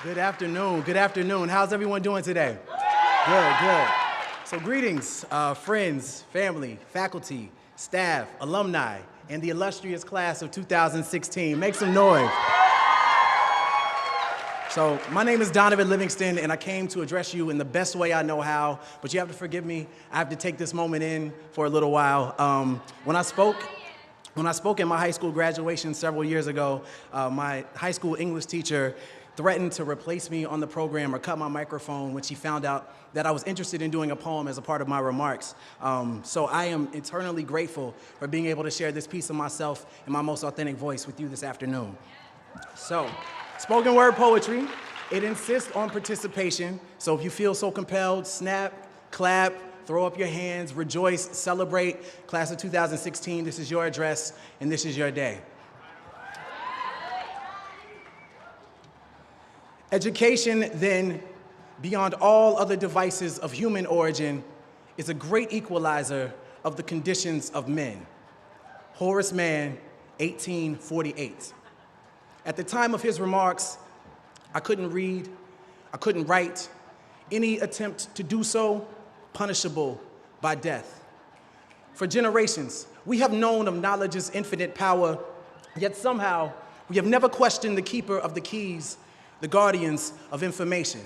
Good afternoon. Good afternoon. How's everyone doing today? Good, good. So greetings, friends, family, faculty, staff, alumni, and the illustrious class of 2016. Make some noise. So my name is Donovan Livingston, and I came to address you in the best way I know how, but you have to forgive me. I have to take this moment in for a little while. When I spoke at my high school graduation several years ago, my high school English teacher threatened to replace me on the program or cut my microphone when she found out that I was interested in doing a poem as a part of my remarks. So I am eternally grateful for being able to share this piece of myself in my most authentic voice with you this afternoon. So, spoken word poetry, it insists on participation. So if you feel so compelled, snap, clap, throw up your hands, rejoice, celebrate. Class of 2016, this is your address, and this is your day. Education, then, beyond all other devices of human origin, is a great equalizer of the conditions of men. Horace Mann, 1848. At the time of his remarks, I couldn't read, I couldn't write. Any attempt to do so, punishable by death. For generations, we have known of knowledge's infinite power, yet somehow we have never questioned the keeper of the keys, the guardians of information.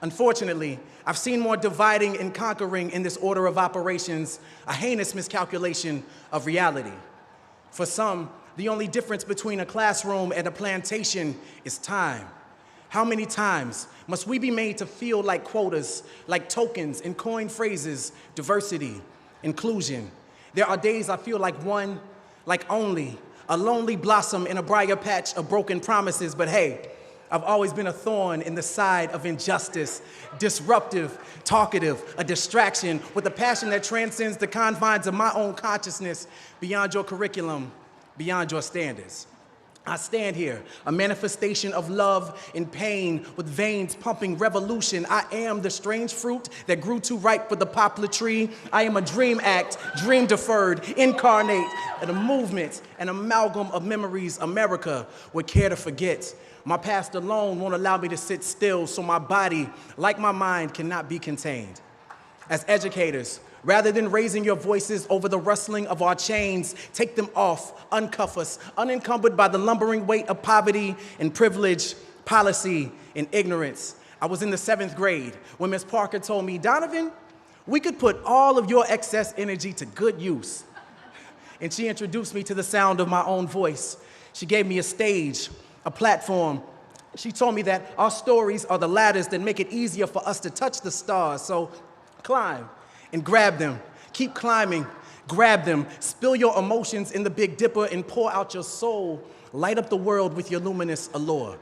Unfortunately, I've seen more dividing and conquering in this order of operations, a heinous miscalculation of reality. For some, the only difference between a classroom and a plantation is time. How many times must we be made to feel like quotas, like tokens and coined phrases, diversity, inclusion? There are days I feel like one, like only, a lonely blossom in a briar patch of broken promises, but hey, I've always been a thorn in the side of injustice, disruptive, talkative, a distraction with a passion that transcends the confines of my own consciousness, beyond your curriculum, beyond your standards. I stand here, a manifestation of love and pain with veins pumping revolution. I am the strange fruit that grew too ripe for the poplar tree. I am a dream act, dream deferred, incarnate, and a movement, an amalgam of memories America would care to forget. My past alone won't allow me to sit still, so my body, like my mind, cannot be contained. As educators, rather than raising your voices over the rustling of our chains, take them off, uncuff us, unencumbered by the lumbering weight of poverty and privilege, policy and ignorance. I was in the 7th grade when Ms. Parker told me, Donovan, we could put all of your excess energy to good use. And she introduced me to the sound of my own voice. She gave me a stage, a platform. She told me that our stories are the ladders that make it easier for us to touch the stars. So climb and grab them. Keep climbing, grab them. Spill your emotions in the Big Dipper and pour out your soul. Light up the world with your luminous allure.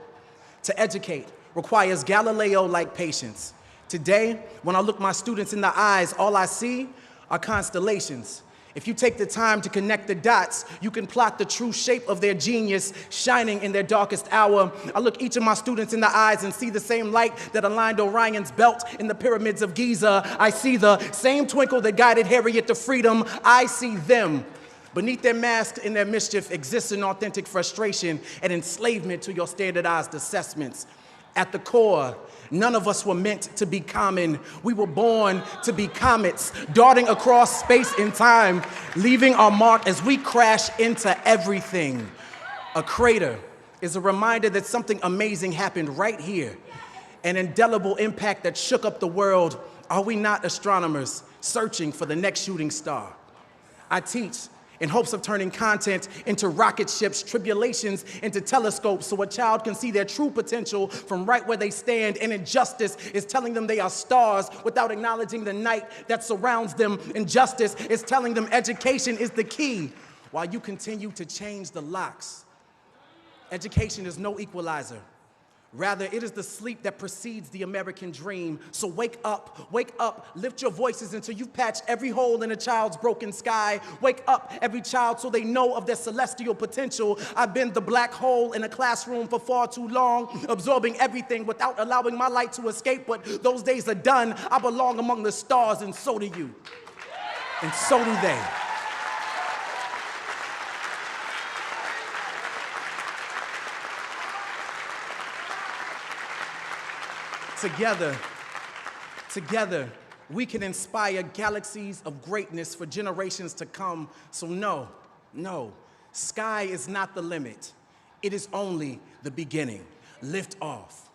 To educate requires Galileo-like patience. Today, when I look my students in the eyes, all I see are constellations. If you take the time to connect the dots, you can plot the true shape of their genius shining in their darkest hour. I look each of my students in the eyes and see the same light that aligned Orion's belt in the pyramids of Giza. I see the same twinkle that guided Harriet to freedom. I see them. Beneath their masks and their mischief exists an authentic frustration and enslavement to your standardized assessments. At the core, none of us were meant to be common. We were born to be comets, darting across space and time, leaving our mark as we crash into everything. A crater is a reminder that something amazing happened right here, an indelible impact that shook up the world. Are we not astronomers searching for the next shooting star? I teach in hopes of turning content into rocket ships, tribulations into telescopes, so a child can see their true potential from right where they stand. And injustice is telling them they are stars without acknowledging the night that surrounds them. Injustice is telling them education is the key, while you continue to change the locks. Education is no equalizer. Rather, it is the sleep that precedes the American dream. So wake up, lift your voices until you've patched every hole in a child's broken sky. Wake up, every child, so they know of their celestial potential. I've been the black hole in a classroom for far too long, absorbing everything without allowing my light to escape, but those days are done. I belong among the stars, and so do you. And so do they. Together, together, we can inspire galaxies of greatness for generations to come. So no, sky is not the limit. It is only the beginning. Lift off.